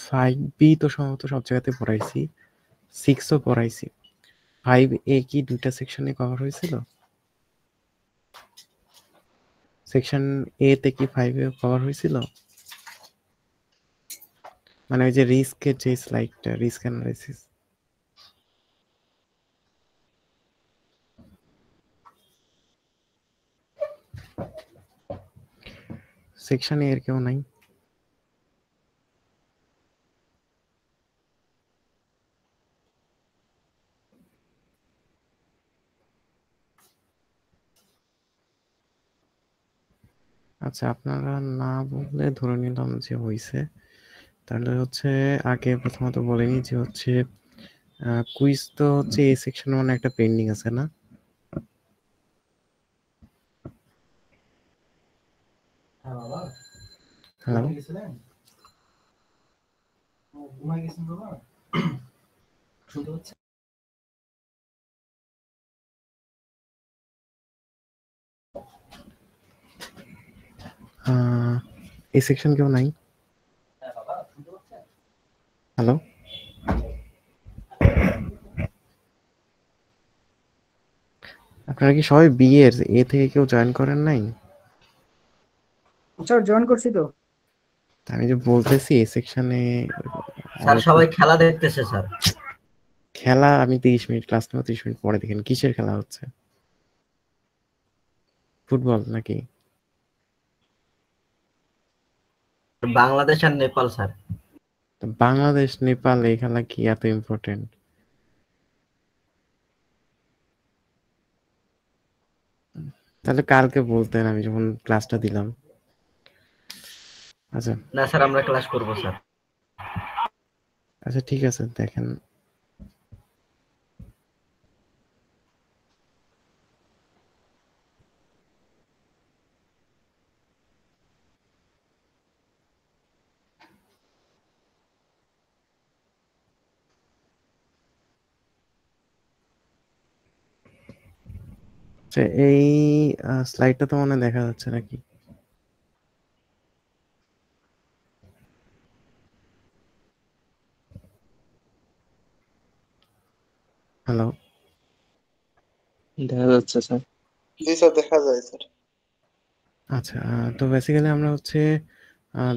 5B তো সম্ভবত সব জায়গাতে পড়াইছি, 6ও পড়াইছি। 5A কি 2টা সেকশনে কভার হয়েছিল? সেকশন A তে কি 5A কভার হয়েছিল? মানে ওই যে রিস্কের যে স্লাইডটা, রিস্ক অ্যানালাইসিস। সেকশন A এর কেউ নাই? আচ্ছা, আপনারা না বললে ধরে নিলাম যে হইছে। তাহলে হচ্ছে আগে প্রথমত বলে নিই যে হচ্ছে কুইজ তো হচ্ছে এই সেকশনে মানে একটা পেন্ডিং আছে না? হ্যালো, এই সেকশন কেউ নাই? হ্যালো, আপনারা কি সবাই বিএর এ থেকে কেউ জয়েন করেন নাই? স্যার জয়েন করছি তো। আমি যে বলতেছি এই সেকশনে স্যার সবাই খেলা দেখতেছে স্যার। খেলা আমি 30 মিনিট ক্লাস নেব, 30 মিনিট পরে দেখেন। কিসের খেলা হচ্ছে? ফুটবল নাকি? বাংলাদেশ আর নেপাল স্যার। বাংলাদেশ নেপাল এই খেলা কি এত ইম্পর্টেন্ট? তাহলে কালকে বলতেন, আমি যখন ক্লাসটা দিলাম। আচ্ছা না স্যার আমরা ক্লাস করব স্যার। আচ্ছা ঠিক আছে, দেখেন। আচ্ছা, এই স্লাইডটা তো মনে হয় দেখা যাচ্ছে নাকি? হ্যালো, দেখা যাচ্ছে স্যার। জি স্যার, দেখা যায় স্যার। আচ্ছা তো বেসিক্যালি আমরা হচ্ছে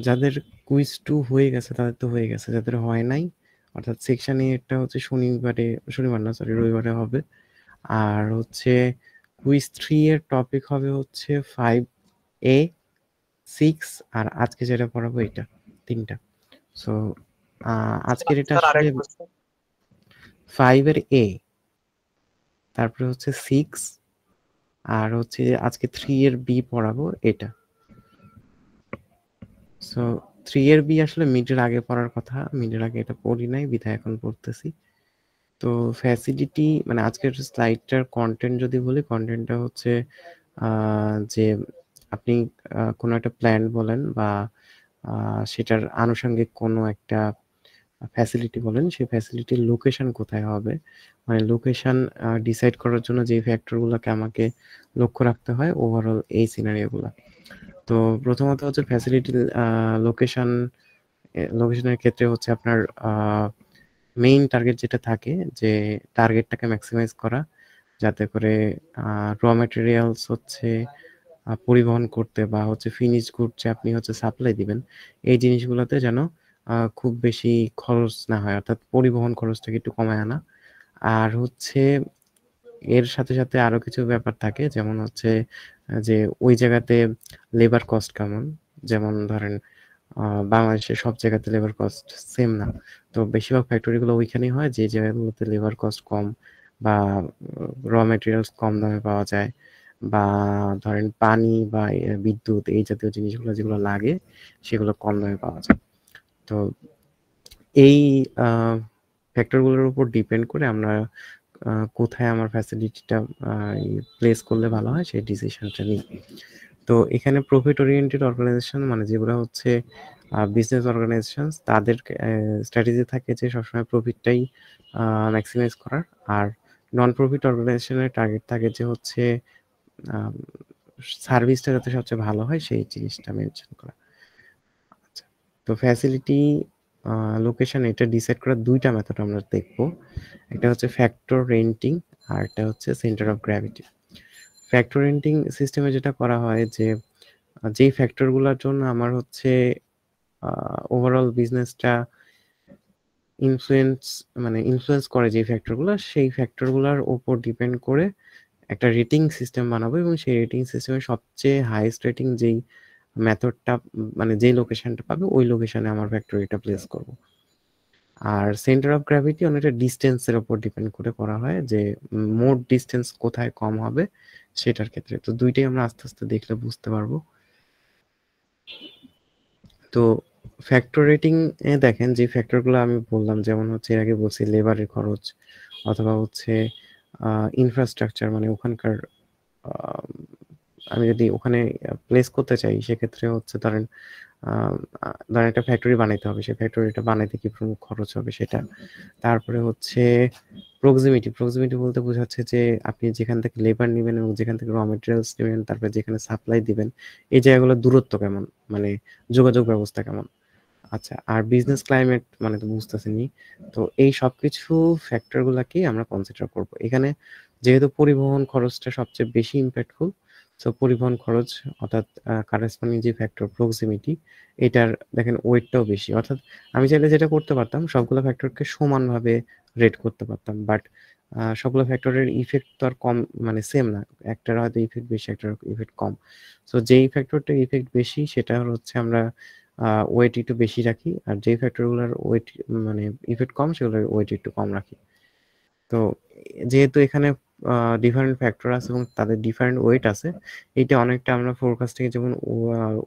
যাদের কুইজ 2 হয়ে গেছে তাদের তো হয়ে গেছে, যাদের হয় নাই অর্থাৎ সেকশন এটা হচ্ছে শনিবার না সরি রবিবারে হবে। আর হচ্ছে কুইজ 3 এর টপিক হবে হচ্ছে 5A, 6 আর আজকে যেটা পড়াবো এটা, তিনটা। সো আজকের এটা স্যার আসলে আরেকবার স্যার। 5 এর A, তারপরে হচ্ছে 6 আর হচ্ছে আজকে 3 এর B পড়াবো এটা। সো 3 এর বি আসলে মিডের আগে পড়ার কথা, মিডের আগে এটা পড়ি নাই বিধায় এখন পড়তেছি। তো ফ্যাসিলিটি মানে আজকের স্লাইডটার কন্টেন্ট যদি বলি, কন্টেন্টটা হচ্ছে যে আপনি কোনো একটা প্ল্যান বলেন বা সেটার আনুষঙ্গিক কোনো একটা ফ্যাসিলিটি বলেন, সেই ফ্যাসিলিটির লোকেশন কোথায় হবে, মানে লোকেশন ডিসাইড করার জন্য যে ফ্যাক্টরগুলোকে আমাকে লক্ষ্য রাখতে হয় ওভারঅল এই সিনারিওগুলো। তো প্রথমত হচ্ছে ফ্যাসিলিটি লোকেশনের ক্ষেত্রে হচ্ছে আপনার মেইন টার্গেট যেটা থাকে যে টার্গেটটাকে ম্যাক্সিমাইজ করা, যাতে করে র ম্যাটেরিয়ালস হচ্ছে পরিবহন করতে বা হচ্ছে ফিনিশ গুড যে আপনি হচ্ছে সাপ্লাই দিবেন এই জিনিসগুলোতে যেন খুব বেশি খরচ না হয়, অর্থাৎ পরিবহন খরচটাকে একটু কমায় আনা। আর হচ্ছে এর সাথে সাথে আরো কিছু ব্যাপার থাকে, যেমন হচ্ছে যে ওই জায়গাতে লেবার কস্ট কেমন। যেমন ধরেন বাংলাদেশের সব জায়গাতে লেবার কস্ট সেম না। তো বেশিরভাগ ফ্যাক্টরিগুলো ওইখানেই হয় যে জায়গাগুলোতে লেবার কস্ট কম বা র ম্যাটেরিয়ালস কম দামে পাওয়া যায়, বা ধরেন পানি বা বিদ্যুৎ এই জাতীয় জিনিসগুলো যেগুলো লাগে সেগুলো কম দামে পাওয়া যায়। তো এই ফ্যাক্টরগুলোর উপর ডিপেন্ড করে আমরা কোথায় আমার ফ্যাসিলিটিটা প্লেস করলে ভালো হয় সেই ডিসিশনটা নিই। তো এখানে প্রফিট ওরিয়েন্টেড অর্গানাইজেশন মানে যেগুলো হচ্ছে বিজনেস অর্গানাইজেশন, তাদের স্ট্র্যাটেজি থাকে যে সবসময় প্রফিটটাই ম্যাক্সিমাইজ করার। আর নন প্রফিট অর্গানাইজেশনের টার্গেট থাকে যে হচ্ছে সার্ভিসটা যাতে সবচেয়ে ভালো হয় সেই জিনিসটা মেনশন করা। আচ্ছা, তো ফ্যাসিলিটি লোকেশন এটা ডিসাইড করার ২টা মেথড আমরা দেখব। একটা হচ্ছে ফ্যাক্টর রেন্টিং আর একটা হচ্ছে centre of gravity. Factor renting সিস্টেমে যেটা করা হয় যে যেই ফ্যাক্টরগুলোর জন্য আমার হচ্ছে ওভারঅল বিজনেসটা ইনফ্লুয়েন্স করে যে ফ্যাক্টরগুলো, সেই ফ্যাক্টরগুলোর উপর ডিপেন্ড করে একটা রেটিং সিস্টেম বানাবো এবং সেই রেটিং সিস্টেমের সবচেয়ে হাইয়েস্ট রেটিং যেই মেথডটা মানে যেই লোকেশনটা পাবে ওই লোকেশনে আমার ফ্যাক্টরিটা প্লেস করব। আর সেন্টার অফ গ্র্যাভিটি অনেকটা ডিস্টেন্সের উপর ডিপেন্ড করে করা হয় যে মোর ডিস্টেন্স কোথায় কম হবে সেটার ক্ষেত্রে। তো দুইটাই আমরা আস্তে আস্তে দেখলে বুঝতে পারবো। তো ফ্যাক্টর রেটিং এ দেখেন যে ফ্যাক্টরগুলো আমি বললাম, যেমন হচ্ছে এর আগে বলছি লেবারের খরচ অথবা হচ্ছে ইনফ্রাস্ট্রাকচার, মানে ওখানকার আমি যদি ওখানে প্লেস করতে চাই সেক্ষেত্রে হচ্ছে ধরেন একটা ফ্যাক্টরি বানাইতে হবে, সেই ফ্যাক্টরিটা বানাইতে কি প্রমুখ খরচ হবে সেটা। তারপরে হচ্ছে প্রক্সিমিটি বলতে বোঝাচ্ছে যে আপনি যেখান থেকে লেবার নেবেন এবং যেখান থেকে র মেটেরিয়ালস নেবেন, তারপরে যেখানে সাপ্লাই দিবেন, এই জায়গাগুলোর দূরত্ব কেমন, মানে যোগাযোগ ব্যবস্থা কেমন। আচ্ছা, আর বিজনেস ক্লাইমেট মানে তো বুঝতেছেনই। তো এই সবকিছু ফ্যাক্টরগুলোকেই আমরা কনসিডার করব এখানে। যেহেতু পরিবহন খরচটা সবচেয়ে বেশি ইম্প্যাক্টফুল, সো পরিবহন খরচ অর্থাৎ কারেসপন্ডিং যে ফ্যাক্টর প্রক্সিমিটি, এটার দেখেন ওয়েটটাও বেশি। অর্থাৎ আমি চাইলে যেটা করতে পারতাম সবগুলো ফ্যাক্টরকে সমানভাবে রেট করতে পারতাম, বাট সবগুলো ফ্যাক্টরের ইফেক্ট তো আর কম মানে সেম না, একটার হয়তো ইফেক্ট বেশি একটার ইফেক্ট কম। সো যেই ফ্যাক্টরটার ইফেক্ট বেশি সেটা হচ্ছে আমরা ওয়েট একটু বেশি রাখি, আর যেই ফ্যাক্টরগুলোর ওয়েট মানে ইফেক্ট কম সেগুলোর ওয়েট একটু কম রাখি। তো যেহেতু এখানে ডিফারেন্ট ফ্যাক্টর আছে এবং তাদের ডিফারেন্ট ওয়েট আছে, এইটা অনেকটা আমরা ফোরকাস্ট থেকে যেমন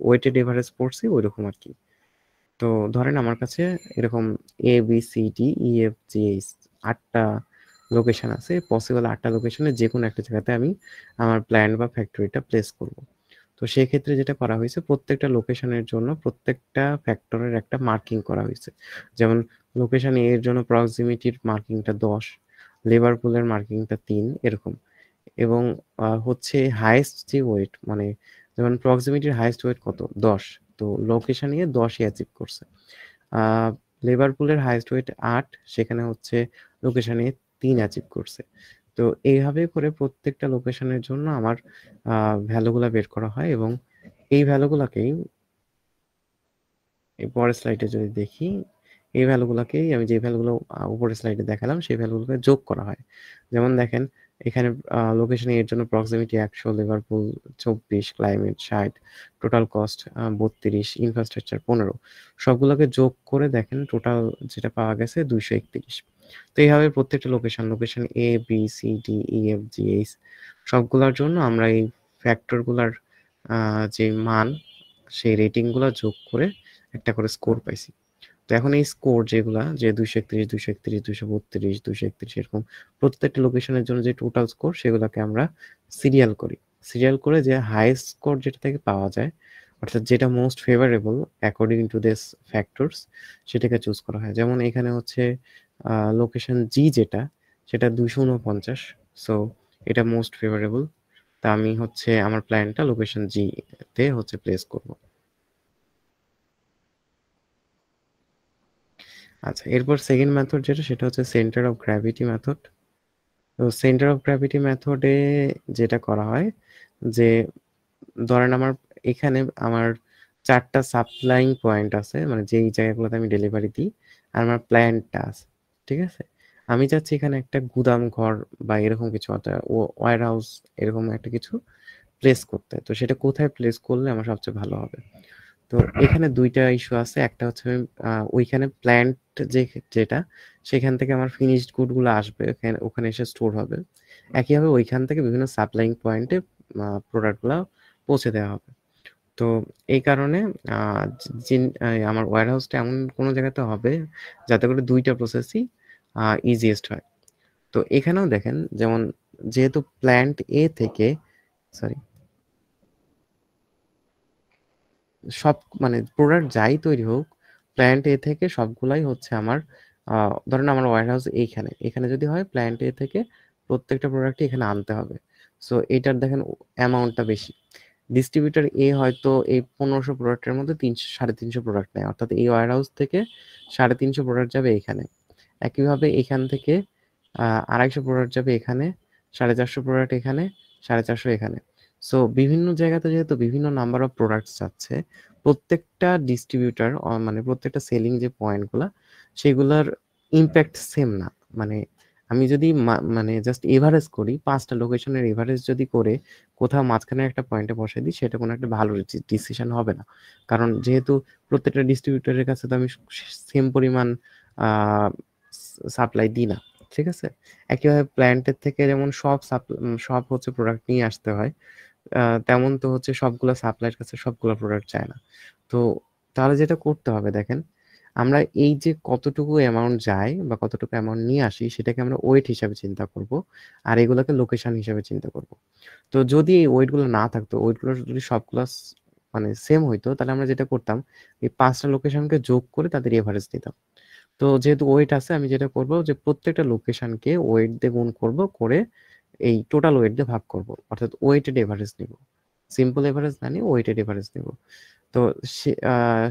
ওয়েটেড এভারেজ পড়ছি ওই রকম আর কি। তো ধরেন আমার কাছে এরকম A B C D E F G H 8টা লোকেশন আছে, পসিবল 8টা লোকেশনে যে কোনো একটা জায়গাতে আমি আমার প্ল্যান্ট বা ফ্যাক্টরিটা প্লেস করব। তো সেই ক্ষেত্রে যেটা করা হয়েছে প্রত্যেকটা লোকেশনের জন্য প্রত্যেকটা ফ্যাক্টরের একটা মার্কিং করা হয়েছে। যেমন লোকেশন এ এর জন্য প্রক্সিমিটির মার্কিংটা 10, লেবার পুলের মার্কিংটা 3 এরকম। এবং হচ্ছে হাইয়েস্ট যে ওয়েট মানে যেমন প্রক্সিমিটির হাইয়েস্ট ওয়েট কত 10, তো লোকেশন এ 10ই অ্যাচিভ করছে। লেবার পুলের হাইয়েস্ট ওয়েট 8, সেখানে হচ্ছে লোকেশন এ 3 অ্যাচিভ করছে। তো এইভাবে করে প্রত্যেকটা লোকেশনের জন্য আমার ভ্যালুগুলা বের করা হয় এবং এই ভ্যালুগুলাকেই এই পরের স্লাইডে যদি দেখি, এই ভ্যালুগুলাকেই আমি যে ভ্যালুগুলো উপরের স্লাইডে দেখালাম সেই ভ্যালুগুলোকে যোগ করা হয়। যেমন দেখেন এখানে লোকেশন এর জন্য proximity 100, Liverpool 24, climate 60, total cost 32, infrastructure 15, সবগুলোকে যোগ করে দেখেন টোটাল যেটা পাওয়া গেছে 231। তো এইভাবে প্রত্যেকটা location A B C D E F G H সবগুলোর জন্য আমরা এই ফ্যাক্টরগুলার যে মান সেই রেটিংগুলো যোগ করে একটা করে স্কোর পাইছি। তো এখন এই স্কোর যেগুলা যে 231, 231, 232, 231 এরকম প্রত্যেকটা লোকেশনের জন্য যে টোটাল স্কোর সেগুলোকে আমরা সিরিয়াল করি। সিরিয়াল করে যে হাইয়েস্ট স্কোর যেটা থেকে পাওয়া যায়, অর্থাৎ যেটা most favourable according to this factors, সেটাকে চুজ করা হয়। যেমন এখানে হচ্ছে লোকেশন জি যেটা সেটা 249, সো এটা মোস্ট ফেভারেবল। তা আমি হচ্ছে আমার প্ল্যানটা লোকেশন জি তে হচ্ছে প্লেস করব। আচ্ছা, এরপর সেকেন্ড মেথড যেটা সেটা হচ্ছে সেন্টার অফ গ্র্যাভিটি মেথড। তো সেন্টার অফ গ্র্যাভিটি মেথডে যেটা করা হয় যে ধরেন আমার এখানে আমার 4টা সাপ্লাইং পয়েন্ট আছে, মানে যেই জায়গাগুলোতে আমি ডেলিভারি দিই, আর আমার প্ল্যান্টটা আছে, ঠিক আছে। আমি চাচ্ছি এখানে একটা গুদাম ঘর বা এরকম কিছু ওয়্যার হাউস এরকম একটা কিছু প্লেস করতে। তো সেটা কোথায় প্লেস করলে আমার সবচেয়ে ভালো হবে। তো এখানে 2টা ইস্যু আছে। একটা হচ্ছে ওইখানে প্ল্যান্ট যেটা সেখান থেকে আমার ফিনিশড গুডগুলো আসবে, ওখানে এসে স্টোর হবে। একইভাবে ওইখান থেকে বিভিন্ন সাপ্লাইং পয়েন্টে প্রোডাক্টগুলো পৌঁছে দেওয়া হবে। তো এই কারণে আমার ওয়্যারহাউসটা এমন কোনো জায়গাতে হবে যাতে করে 2টা প্রসেসই ইজিয়েস্ট হয়। তো এখানেও দেখেন যেমন যেহেতু প্ল্যান্ট এ থেকে সরি সব মানে প্রোডাক্ট যাই তৈরি হোক প্ল্যান্ট এ থেকে সবগুলাই হচ্ছে আমার ধরেন আমার ওয়্যারহাউস এখানে যদি হয় প্ল্যান্ট এ থেকে প্রত্যেকটা প্রোডাক্টই এখানে আনতে হবে। সো এটার দেখেন অ্যামাউন্টটা বেশি। ডিস্ট্রিবিউটর এ হয়তো এই 1500 প্রোডাক্টের মধ্যে 300-350 প্রোডাক্ট নেয়, অর্থাৎ এই ওয়্যার হাউস থেকে 350 প্রোডাক্ট যাবে এখানে। একইভাবে এখান থেকে 250 প্রোডাক্ট যাবে এখানে, 450 প্রোডাক্ট এখানে, 450 এখানে। সো বিভিন্ন জায়গাতে যেহেতু বিভিন্ন নাম্বার অফ প্রোডাক্টস যাচ্ছে, প্রত্যেকটা ডিস্ট্রিবিউটর মানে প্রত্যেকটা সেলিং যে পয়েন্টগুলা সেগুলোর ইম্প্যাক্ট সেম না। মানে আমি যদি মানে জাস্ট এভারেজ করি, 5টা লোকেশনের এভারেজ যদি করে কোথাও মাঝখানে একটা পয়েন্টে বসাই দিই, সেটা কোনো একটা ভালো ডিসিশন হবে না। কারণ যেহেতু প্রত্যেকটা ডিস্ট্রিবিউটরের কাছে তো আমি সেম পরিমাণ সাপ্লাই দিই না, ঠিক আছে? একইভাবে প্ল্যান্টের থেকে যেমন সব হচ্ছে প্রোডাক্ট নিয়ে আসতে হয়, তেমন তো হচ্ছে সবগুলো সাপ্লাইয়ের কাছে সবগুলো প্রোডাক্ট চায় না। তো তাহলে যেটা করতে হবে দেখেন, আমরা এই যে কতটুকু অ্যামাউন্ট যায় বা কতটুকু অ্যামাউন্ট নিয়ে আসি সেটাকে আমরা ওয়েট হিসাবে চিন্তা করব, আর এগুলোকে লোকেশন হিসাবে চিন্তা করব। তো যদি এই ওয়েটগুলো না থাকতো, ওয়েটগুলো যদি সবগুলো মানে সেম হইতো, তাহলে আমরা যেটা করতাম, এই 5টা লোকেশনকে যোগ করে তাদের এভারেজ নিতাম। তো যেহেতু ওয়েট আছে, আমি যেটা করব যে প্রত্যেকটা লোকেশনকে ওয়েট দিয়ে গুণ করব, করে এই টোটাল ওয়েট দিয়ে ভাগ করব, অর্থাৎ ওয়েটেড এভারেজ নিব। সিম্পল এভারেজ না নিয়ে ওয়েটেড এভারেজ নিব। তো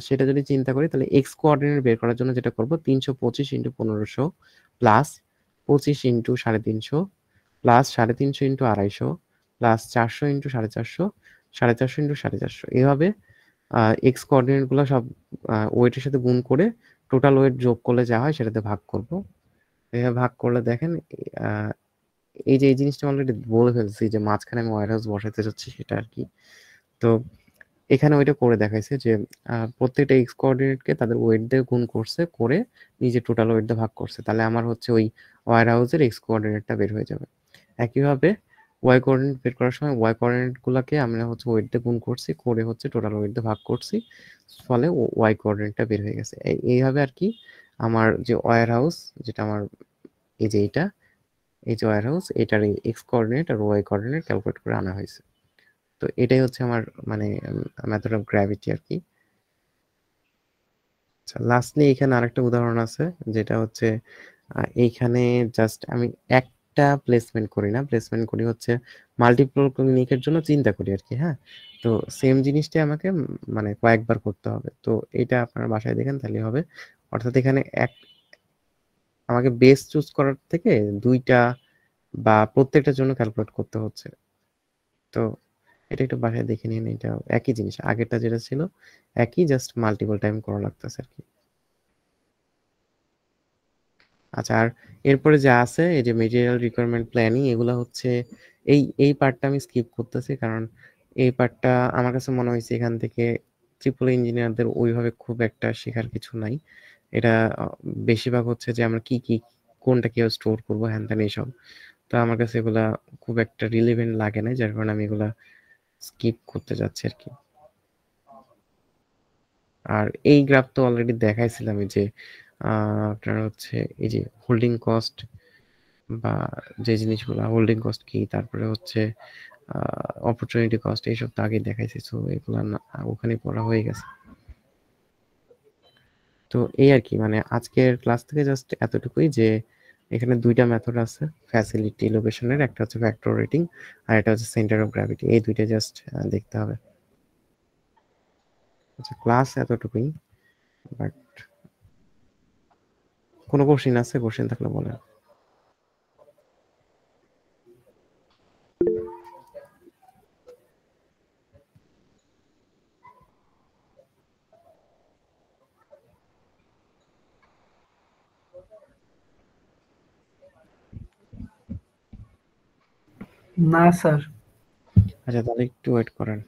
সেটা যদি চিন্তা করি, তাহলে এক্স কোঅর্ডিনেট বের করার জন্য যেটা করব, 325 into 1500 plus 25 into 350 plus 350 into 250 plus 400 into 450, 450 into 450, এভাবে এক্স কোঅর্ডিনেট গুলো সব ওয়েটের সাথে গুণ করে টোটাল ওয়েট যোগ করলে যা হয় সেটাতে ভাগ করব। এভাবে ভাগ করলে দেখেন, আহ, এই যে এই জিনিসটা অলরেডি বলে ফেলছি যে মাঝখানে আমি ওয়্যার হাউস বসাইতে চাচ্ছি, সেটা আর কি। তো এখানে ওইটা করে দেখাইছে যে প্রত্যেকটা এক্স কোঅর্ডিনেটকে তাদের ওয়েট দিয়ে গুণ করছে, করে নিজে টোটাল ওয়েট দিয়ে ভাগ করছে, তাহলে আমার হচ্ছে ওই ওয়্যার হাউসের এক্স কোঅর্ডিনেটটা বের হয়ে যাবে। একইভাবে ওয়াই কোঅর্ডিনেট বের করার সময় ওয়াই কোঅর্ডিনেটগুলোকে আমরা হচ্ছে ওয়েট দিয়ে গুণ করছি, করে হচ্ছে টোটাল ওয়েট দিয়ে ভাগ করছি, ফলে ওয়াই কোঅর্ডিনেটটা বের হয়ে গেছে। এইভাবে আর কি আমার যে ওয়্যার হাউস, যেটা আমার এই যে এই যে ওয়্যার হাউস, এটার এক্স কোঅর্ডিনেট আর ওয়াই কোঅর্ডিনেট ক্যালকুলেট করে আনা হয়েছে। তো এটাই হচ্ছে আমার মানে মেথড অফ গ্র্যাভিটি আর কি। আচ্ছা, লাস্টলি এখানে আরেকটা উদাহরণ আছে, যেটা হচ্ছে এইখানে জাস্ট আমি একটা প্লেসমেন্ট করি না, প্লেসমেন্ট করি হচ্ছে মাল্টিপল ক্লিনিকের জন্য চিন্তা করি আর কি। হ্যাঁ, তো সেম জিনিসটাই আমাকে মানে কয়েকবার করতে হবে। তো এটা আপনার বাসায় দেখেন তাহলে হবে। অর্থাৎ এখানে আমাকে বেস চুজ করার থেকে 2টা বা প্রত্যেকটার জন্য ক্যালকুলেট করতে হচ্ছে। তো এটা একটু বাসায় দেখে নিন, এটা একই জিনিস, আগেরটা যেটা ছিল একই, জাস্ট মাল্টিপল টাইম করা লাগতেছে আর কি। আচ্ছা, আর এরপরে যা আছে এই যে মেটেরিয়াল রিকোয়ারমেন্ট প্ল্যানিং, এগুলো হচ্ছে এই পার্টটা আমি স্কিপ করতেছি, কারণ এই পার্টটা আমার কাছে মনে হয়েছে এখান থেকে ট্রিপল ইঞ্জিনিয়ারদের ওইভাবে খুব একটা শেখার কিছু নাই। এটা বেশিরভাগ হচ্ছে যে আমরা কি কোনটা কিভাবে স্টোর করবো, হ্যান ত্যান এইসব। তো আমার কাছে এগুলা খুব একটা রিলেভেন্ট লাগে না, যার কারণে আমি এগুলা স্কিপ করতে যাচ্ছি আর কি। আর এই গ্রাফ তো অলরেডি দেখাইছিলাম, এই যে আপনার হচ্ছে এই যে হোল্ডিং কস্ট বা যে জিনিসগুলো হোল্ডিং কস্ট কি, তারপরে হচ্ছে অপরচুনিটি কস্ট, এইসব তো আগে দেখাইছি। সো এগুলো ওখানে পড়া হয়ে গেছে। তো এই আর কি, মানে আজকের ক্লাস থেকে জাস্ট এতটুকুই যে এখানে 2টা মেথড আছে ফ্যাসিলিটি লোকেশনের, একটা হচ্ছে ফ্যাক্টর রেটিং আর এটা হচ্ছে সেন্টার অফ গ্র্যাভিটি। এই দুইটা জাস্ট দেখতে হবে। আচ্ছা, ক্লাস এতটুকুই, বাট কোনো কোশ্চেন আছে? কোশ্চেন থাকলে বলেন। না স্যার। আচ্ছা, তাহলে একটু ওয়েট করেন।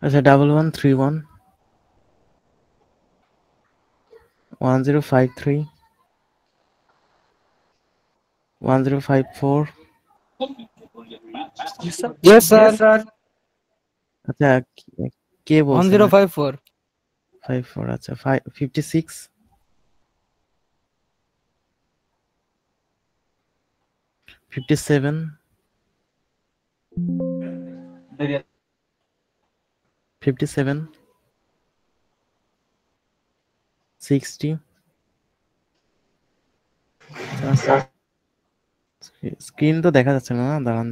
আচ্ছা 1131 1053 1054 Yes, sir. আচ্ছা কে বলছেন 1054. 54 আচ্ছা 56 57 57 60 স্ক্রিন তো দেখা যাচ্ছে না, দাঁড়ান।